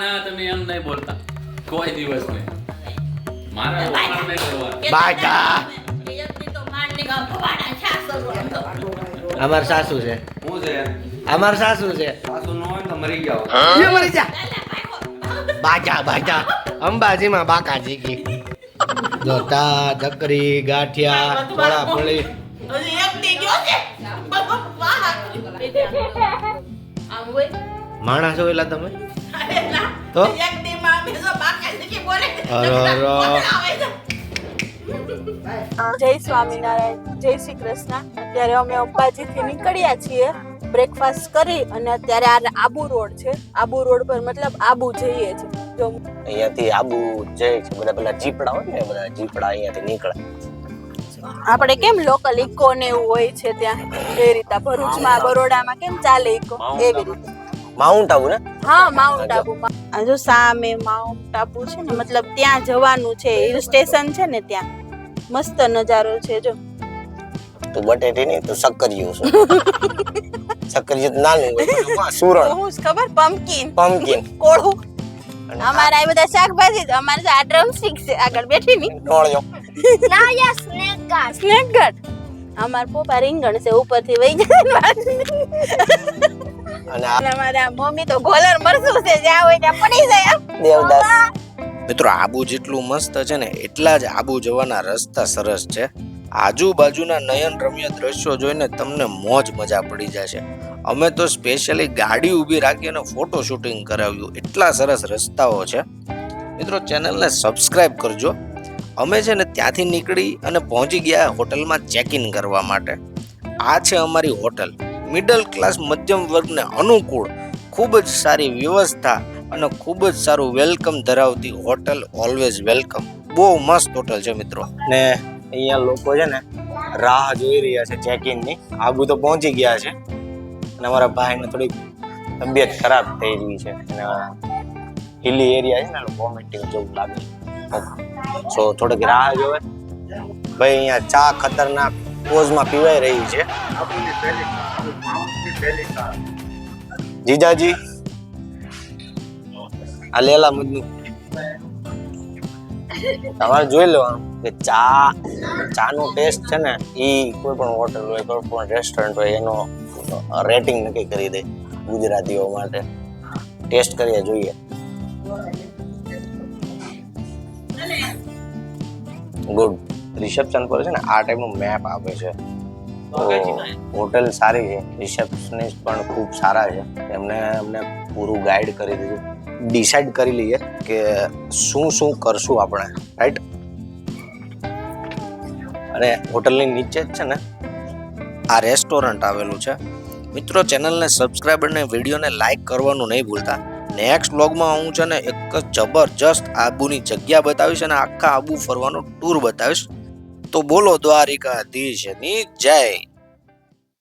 ના તમે એમ નહીં બોલતા કોઈ દિવસ નહીં. મારા ઓફર નહીં કરવા. બાજા અમાર સાસુ છે. હું છે અમાર સાસુ છે. સાસુ ન હોય તો મરી જાઓ. એ મરી જા. બાજા બાજા અંબાજીમાં બાકાજી કી જોતા ચકરી ગાંઠિયા ચોળાફળી માણસ હોય તમે તો જય સ્વામિનારાયણ, જય શ્રી કૃષ્ણ. અત્યારે અમે અંબાજીથી નીકળ્યા છીએ બ્રેકફાસ્ટ કરી અને અત્યારે આ આબુ રોડ છે. આબુ રોડ પર મતલબ આબુ જઈએ છે. જો અહીંયાથી આબુ જાય છે બધા પેલા જીપડા હોય ને બધા જીપડા અહીંયાથી નીકળે. આપણે કેમ લોકલ ઇકો ને એવું હોય છે ત્યાં એ રીતે ભરૂચમાં બરોડામાં કેમ ચાલે ઇકો એવી રીતે માઉન્ટ આબુ ને હા માઉન્ટ આબુ આ જો સામે માઉન્ટ આબુ છે ને મતલબ ત્યાં જવાનું છે. હિલ સ્ટેશન છે ને ત્યાં મસ્ત નજારો છે. જો તું બટેટી નહીં તું સક્કરિયું છે. સક્કરિયું નાનું હોય સુરણ હું ખબર પમ્પકિન પમ્પકિન કોળું અમારા આ બધા શાકભાજી અમારે આ ડ્રમસ્ટિક છે આગળ બેઠી ની નોળ્યો ના યા સ્નેક ગાર્ડ અમાર પોપા રીંગણ છે ઉપરથી વઈ જાય અને અમારા મમ્મી તો ગોલર મરસું છે જ્યાં હોય ત્યાં પડી જાય દેવદાસ. મિત્રો આબુ જેટલું મસ્ત છે ને એટલા જ આબુ જવાના રસ્તા સરસ છે. આજુબાજુના નયન રમ્ય દ્રશ્યો જોઈને તમને મોજ મજા પડી જશે. અમે તો સ્પેશિયલી ગાડી ઊભી રાખીને ફોટો શૂટિંગ કરાવ્યું. એટલા સરસ રસ્તાઓ છે. મિત્રો ચેનલને સબસ્ક્રાઇબ કરજો. અમે છે ને ત્યાંથી નીકળી અને પહોંચી ગયા હોટલમાં ચેક ઇન કરવા માટે. આ છે અમારી હોટલ. મિડલ ક્લાસ મધ્યમ વર્ગને અનુકૂળ ખૂબ જ સારી વ્યવસ્થા અને ખૂબ જ સારું વેલકમ ધરાવતી હોટલ. Always welcome. બહુ મસ્ત હોટલ છે મિત્રો. ને અહીંયા લોકો છે ને રાહ જોઈ રહ્યા છે ચેક ઇનની. આબુ તો પહોંચી ગયા છે અને અમારા ભાઈને થોડીક તબિયત ખરાબ થઈ રહી છે અને હિલી એરિયા છે ને વોમિટિંગ જેવું લાગે સો થોડીક રાહ જોવે. ભાઈ અહીંયા ચા ખતરનાક પોઝમાં પીવાઈ રહી છે. જીજાજી આ લેલા મજનુ તમારે જોઈ લેવાનું કે ચા નો ટેસ્ટ છે ને ઈ કોઈ પણ હોટલ હોય કોઈ પણ રેસ્ટોરન્ટ હોય એનો રેટિંગ નક્કી કરી દે ગુજરાતીઓ માટે. ટેસ્ટ કરીએ જોઈએ. ગુડ. રિસેપ્શન પર છે ને આ ટાઈપનું મેપ આપે છે. તો હોટેલ સારી છે. રિસેપ્શનિસ્ટ પણ ખૂબ સારા છે. એમને અમને પૂરું ગાઈડ કરી દીધું. ડિસાઈડ કરી લઈએ કે શું શું કરશું આપણે, રાઈટ? અને હોટલની નીચે જ છે ને આ રેસ્ટોરન્ટ આવેલું છે. મિત્રો ચેનલને સબસ્ક્રાઇબ અને વિડીયોને લાઈક કરવાનું નહીં ભૂલતા. નેક્સ્ટ વ્લોગમાં હું છે ને એક જબરજસ્ત આબુની જગ્યા બતાવીશ અને આખા આબુ ફરવાનો ટૂર બતાવીશ. તો બોલો દ્વારિકાધીશની જય.